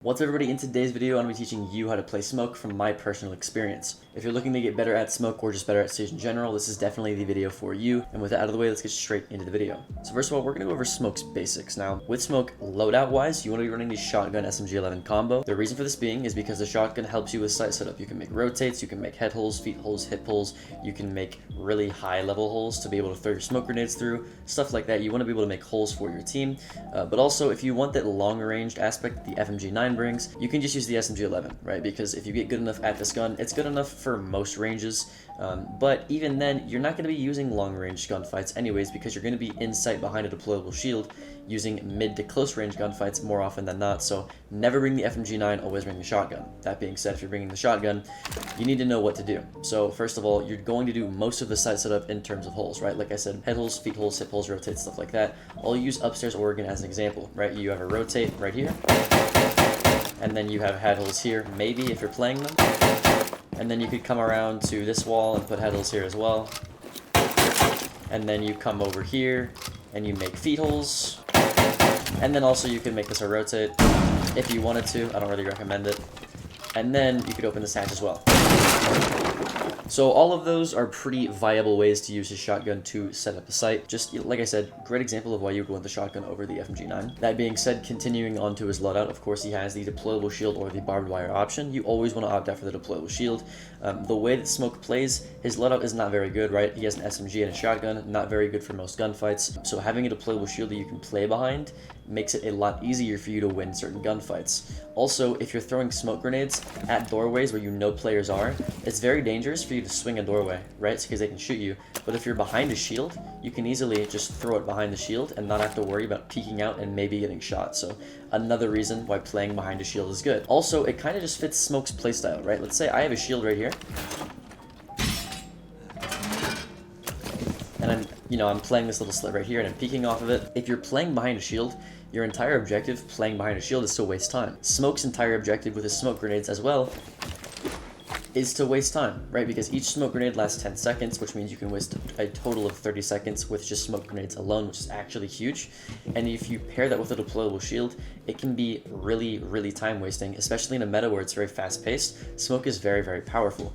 What's up everybody, in today's video I'm going to be teaching you how to play Smoke from my personal experience. If you're looking to get better at Smoke or just better at Siege in general, this is definitely the video for you. And with that out of the way, let's get straight into the video. So first of all, we're going to go over Smoke's basics. Now, with Smoke, loadout wise, you want to be running the shotgun SMG-11 combo. The reason for this being is because the shotgun helps you with sight setup. You can make rotates, you can make head holes, feet holes, hip holes, you can make really high level holes to be able to throw your smoke grenades through, stuff like that. You want to be able to make holes for your team. But also, if you want that long ranged aspect that the FMG9 brings, you can just use the SMG-11, right? Because if you get good enough at this gun, it's good enough for most ranges, but even then, you're not going to be using long-range gunfights anyways, because you're going to be in sight behind a deployable shield, using mid to close-range gunfights more often than not, so never bring the FMG-9, always bring the shotgun. That being said, if you're bringing the shotgun, you need to know what to do. So first of all, you're going to do most of the sight setup in terms of holes, right? Like I said, head holes, feet holes, hip holes, rotates, stuff like that. I'll use upstairs Oregon as an example, right? You have a rotate right here, and then you have head holes here, maybe, if you're playing them. And then you could come around to this wall and put head holes here as well. And then you come over here and you make feet holes. And then also you can make this a rotate if you wanted to. I don't really recommend it. And then you could open this hatch as well. So all of those are pretty viable ways to use his shotgun to set up a site. Just like I said, great example of why you would go with the shotgun over the FMG9. That being said, continuing on to his loadout, of course he has the deployable shield or the barbed wire option. You always want to opt out for the deployable shield. The way that Smoke plays, his loadout is not very good, right? He has an SMG and a shotgun, not very good for most gunfights. So having a deployable shield that you can play behind makes it a lot easier for you to win certain gunfights. Also, if you're throwing smoke grenades at doorways where you know players are, it's very dangerous for you to swing a doorway, right? Because they can shoot you. But if you're behind a shield, you can easily just throw it behind the shield and not have to worry about peeking out and maybe getting shot. So another reason why playing behind a shield is good. Also, it kind of just fits Smoke's playstyle, right? Let's say I have a shield right here, and I'm playing this little slit right here and I'm peeking off of it. If you're playing behind a shield, your entire objective playing behind a shield is to waste time. Smoke's entire objective with his smoke grenades as well is to waste time, right? Because each smoke grenade lasts 10 seconds, which means you can waste a total of 30 seconds with just smoke grenades alone, which is actually huge. And if you pair that with a deployable shield, it can be really, really time wasting, especially in a meta where it's very fast paced. Smoke is very, very powerful.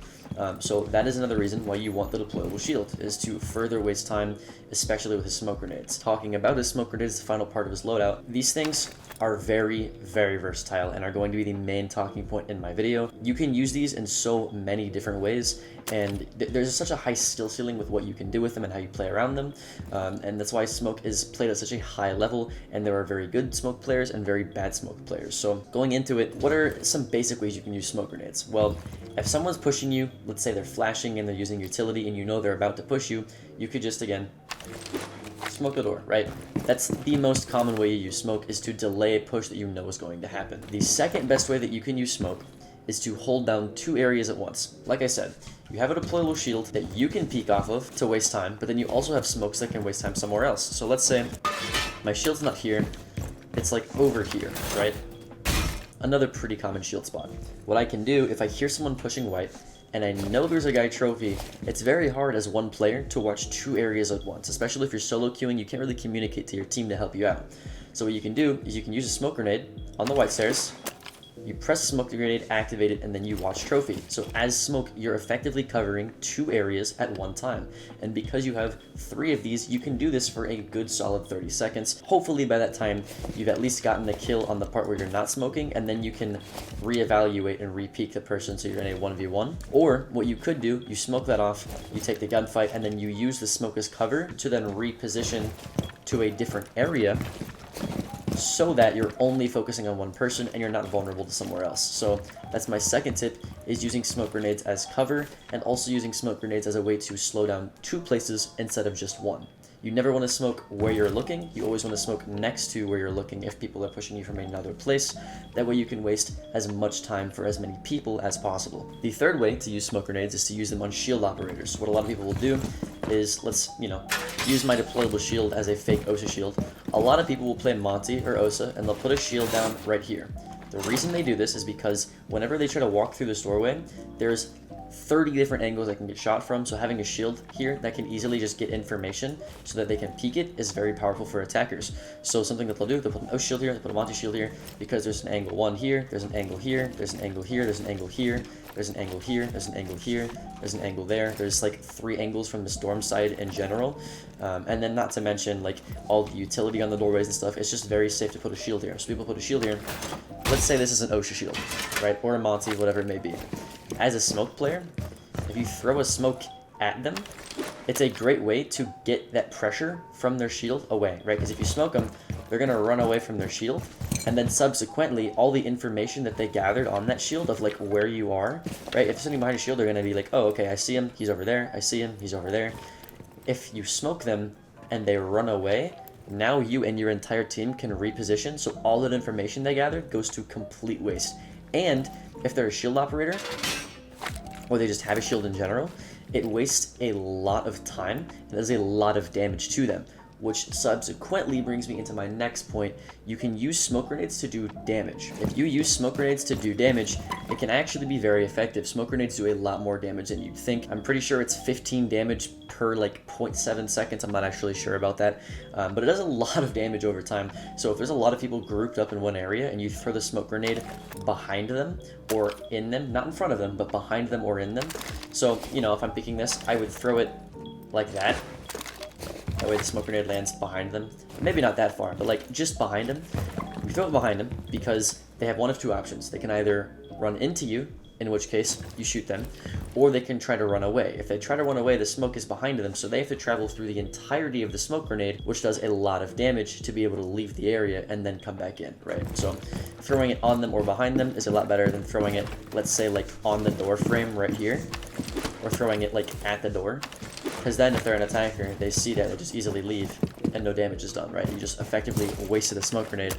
So that is another reason why you want the deployable shield, is to further waste time, especially with his smoke grenades. Talking about his smoke grenades, the final part of his loadout, these things are very, very versatile and are going to be the main talking point in my video. You can use these in so many different ways, and there's such a high skill ceiling with what you can do with them and how you play around them, and that's why Smoke is played at such a high level, and there are very good Smoke players and very bad Smoke players. So going into it, what are some basic ways you can use smoke grenades? Well, if someone's pushing you, let's say they're flashing and they're using utility and you know they're about to push you, you could just, again, smoke a door, right? That's the most common way you use smoke, is to delay a push that you know is going to happen. The second best way that you can use smoke is to hold down two areas at once. Like I said, you have a deployable shield that you can peek off of to waste time, but then you also have smokes that can waste time somewhere else. So let's say my shield's not here, it's like over here, right? Another pretty common shield spot. What I can do, if I hear someone pushing white, and I know there's a guy trophy, it's very hard as one player to watch two areas at once, especially if you're solo queuing. You can't really communicate to your team to help you out. So what you can do is you can use a smoke grenade on the white stairs, you press the smoke grenade, activate it, and then you watch trophy. So as Smoke, you're effectively covering two areas at one time. And because you have 3 of these, you can do this for a good solid 30 seconds. Hopefully by that time, you've at least gotten the kill on the part where you're not smoking, and then you can reevaluate and re-peek the person so you're in a 1v1. Or what you could do, you smoke that off, you take the gunfight, and then you use the smoke as cover to then reposition to a different area, so that you're only focusing on one person and you're not vulnerable to somewhere else. So that's my second tip, is using smoke grenades as cover, and also using smoke grenades as a way to slow down 2 places instead of just 1. You never want to smoke where you're looking, you always want to smoke next to where you're looking if people are pushing you from another place. That way you can waste as much time for as many people as possible. The third way to use smoke grenades is to use them on shield operators. What a lot of people will do is, let's, use my deployable shield as a fake OSA shield. A lot of people will play Monty or OSA and they'll put a shield down right here. The reason they do this is because whenever they try to walk through this doorway, there's 30 different angles they can get shot from, so having a shield here that can easily just get information so that they can peek it is very powerful for attackers. So something that they'll do, they'll put an O shield here, they'll put a anti-shield here, because there's an angle 1 here, there's an angle here, there's an angle here, there's an angle here, there's an angle here, there's an angle here, there's an angle there. There's like 3 angles from the storm side in general, and then not to mention like all the utility on the doorways and stuff. It's just very safe to put a shield here. So people put a shield here. Let's say this is an OSHA shield, right, or a Monty, whatever it may be. As a smoke player, if you throw a smoke at them, it's a great way to get that pressure from their shield away, right? Because if you smoke them, they're going to run away from their shield, and then subsequently, all the information that they gathered on that shield of like where you are, right? If you're sitting behind a shield, they're going to be like, oh, okay, I see him, he's over there, I see him, he's over there. If you smoke them and they run away, now you and your entire team can reposition, so all that information they gathered goes to complete waste. And if they're a shield operator, or they just have a shield in general, it wastes a lot of time and does a lot of damage to them, which subsequently brings me into my next point. You can use smoke grenades to do damage. If you use smoke grenades to do damage, it can actually be very effective. Smoke grenades do a lot more damage than you'd think. I'm pretty sure it's 15 damage per like 0.7 seconds. I'm not actually sure about that, but it does a lot of damage over time. So if there's a lot of people grouped up in one area and you throw the smoke grenade behind them or in them, not in front of them, but behind them or in them. So, you know, if I'm picking this, I would throw it like that. That way the smoke grenade lands behind them. Maybe not that far, but like just behind them. You throw it behind them because they have one of 2 options. They can either run into you, in which case you shoot them, or they can try to run away. If they try to run away, the smoke is behind them, so they have to travel through the entirety of the smoke grenade, which does a lot of damage to be able to leave the area and then come back in, right? So throwing it on them or behind them is a lot better than throwing it, let's say, like on the door frame right here, or throwing it like at the door. Because then if they're an attacker, they see that, they just easily leave and no damage is done, right? You just effectively wasted a smoke grenade.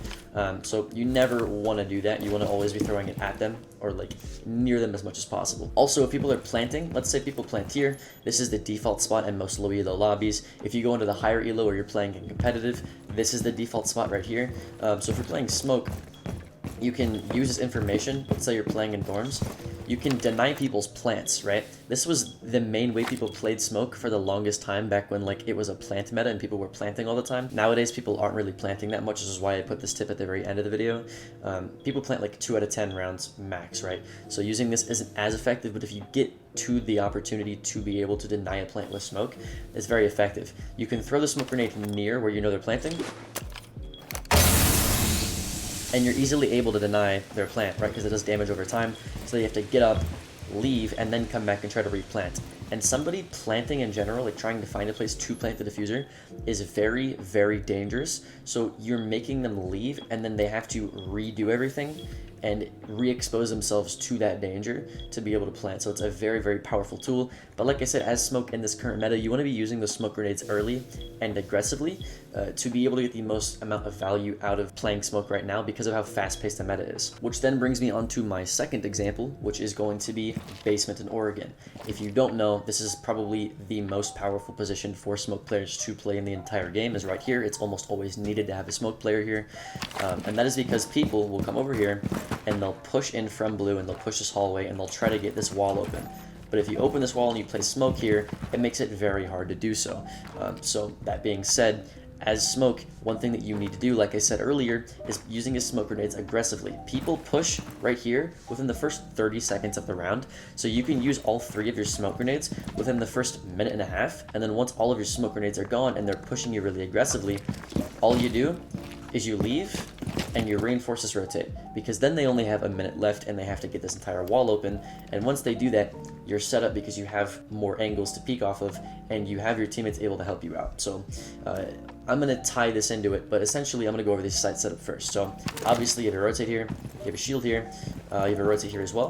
So you never want to do that. You want to always be throwing it at them or like near them as much as possible. Also, if people are planting, let's say people plant here, this is the default spot in most low elo lobbies. If you go into the higher elo or you're playing in competitive, this is the default spot right here. So if you're playing smoke, you can use this information. Let's say you're playing in dorms. You can deny people's plants, right? This was the main way people played smoke for the longest time, back when like it was a plant meta and people were planting all the time. Nowadays, people aren't really planting that much. This is why I put this tip at the very end of the video. People plant like 2 out of 10 rounds max, right? So using this isn't as effective, but if you get to the opportunity to be able to deny a plant with smoke, it's very effective. You can throw the smoke grenade near where you know they're planting, and you're easily able to deny their plant, right? Because it does damage over time. So you have to get up, leave, and then come back and try to replant. And somebody planting in general, like trying to find a place to plant the diffuser, is very, very dangerous. So you're making them leave, and then they have to redo everything and re-expose themselves to that danger to be able to plant. So it's a very, very powerful tool. But like I said, as smoke in this current meta, you want to be using the smoke grenades early and aggressively to be able to get the most amount of value out of playing smoke right now because of how fast-paced the meta is. Which then brings me on to my second example, which is going to be basement in Oregon. If you don't know, this is probably the most powerful position for smoke players to play in the entire game, is right here. It's almost always needed to have a smoke player here. And that is because people will come over here and they'll push in from blue and they'll push this hallway and they'll try to get this wall open. But if you open this wall and you play smoke here, it makes it very hard to do so. So that being said, as smoke, one thing that you need to do, like I said earlier, is using his smoke grenades aggressively. People push right here within the first 30 seconds of the round, so you can use all 3 of your smoke grenades within the first minute and a half, and then once all of your smoke grenades are gone and they're pushing you really aggressively, all you do is you leave and your reinforcers rotate, because then they only have a minute left and they have to get this entire wall open, and once they do that, you're set up because you have more angles to peek off of and you have your teammates able to help you out. So I'm going to tie this into it, but essentially I'm going to go over this site setup first. So obviously you have a rotate here, you have a shield here, you have a rotate here as well.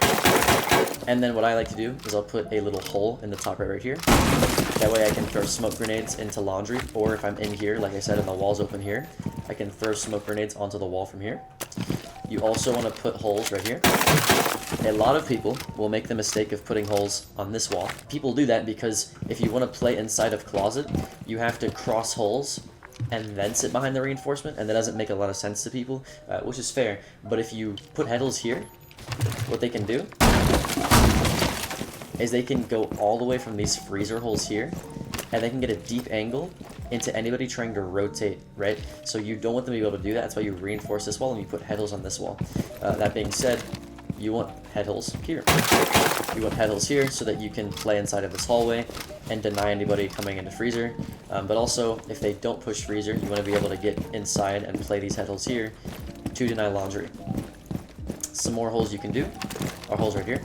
And then what I like to do is I'll put a little hole in the top right here. That way I can throw smoke grenades into laundry, or if I'm in here, like I said, and the wall's open here, I can throw smoke grenades onto the wall from here. You also want to put holes right here. A lot of people will make the mistake of putting holes on this wall. People do that because if you want to play inside of closet, you have to cross holes and then sit behind the reinforcement, and that doesn't make a lot of sense to people, which is fair. But if you put head holes here, what they can do is they can go all the way from these freezer holes here, and they can get a deep angle into anybody trying to rotate, right? So you don't want them to be able to do that. That's why you reinforce this wall and you put head holes on this wall. That being said, you want head holes here. You want head holes here so that you can play inside of this hallway and deny anybody coming into freezer. But also, if they don't push freezer, you want to be able to get inside and play these head holes here to deny laundry. Some more holes you can do are holes right here.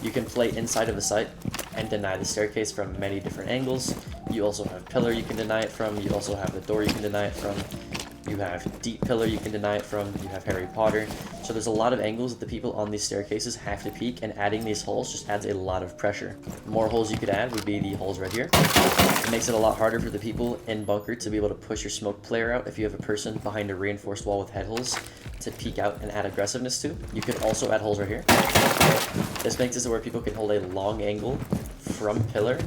You can play inside of the site and deny the staircase from many different angles. You also have pillar you can deny it from. You also have the door you can deny it from. You have deep pillar you can deny it from. You have Harry Potter. So there's a lot of angles that the people on these staircases have to peek, and adding these holes just adds a lot of pressure. More holes you could add would be the holes right here. It makes it a lot harder for the people in bunker to be able to push your smoke player out if you have a person behind a reinforced wall with head holes to peek out and add aggressiveness to. You could also add holes right here. This makes it so where people can hold a long angle from pillar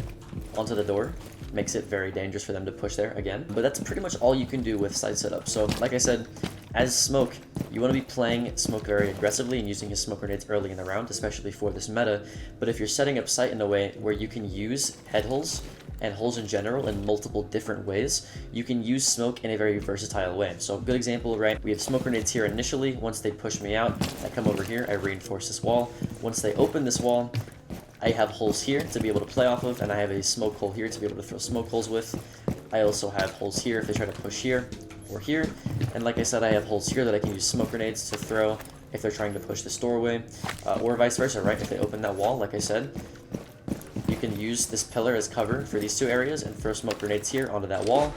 onto the door. Makes it very dangerous for them to push there again. But that's pretty much all you can do with site setup. So like I said, as smoke, you want to be playing smoke very aggressively and using his smoke grenades early in the round, especially for this meta. But if you're setting up site in a way where you can use head holes and holes in general in multiple different ways, you can use smoke in a very versatile way. So a good example, right? We have smoke grenades here initially. Once they push me out, I come over here, I reinforce this wall. Once they open this wall, I have holes here to be able to play off of, and I have a smoke hole here to be able to throw smoke holes with. I also have holes here if they try to push here or here. And like I said, I have holes here that I can use smoke grenades to throw if they're trying to push this doorway, or vice versa, right? If they open that wall, like I said, you can use this pillar as cover for these two areas and throw smoke grenades here onto that wall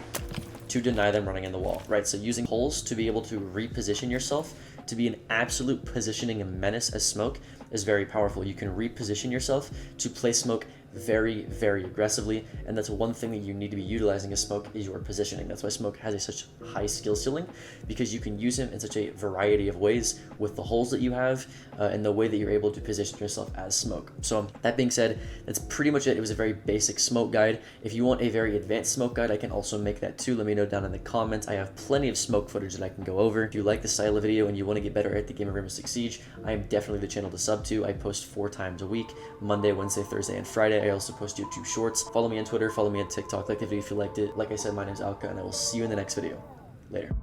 to deny them running in the wall, right? So using holes to be able to reposition yourself to be an absolute positioning menace as smoke is very powerful. You can reposition yourself to play smoke very, very aggressively, and that's one thing that you need to be utilizing as smoke is your positioning. That's why smoke has such high skill ceiling, because you can use him in such a variety of ways with the holes that you have and the way that you're able to position yourself as smoke. So that being said, that's pretty much it. It was a very basic smoke guide. If you want a very advanced smoke guide, I can also make that too. Let me know down in the comments. I have plenty of smoke footage that I can go over. If you like this style of video and you want to get better at the game of Rainbow Six Siege, I am definitely the channel to sub to. I post 4 times a week, Monday, Wednesday, Thursday, and Friday. I also post YouTube shorts. Follow me on Twitter, follow me on TikTok, like the video if you liked it. Like I said, my name is Alka, and I will see you in the next video. Later.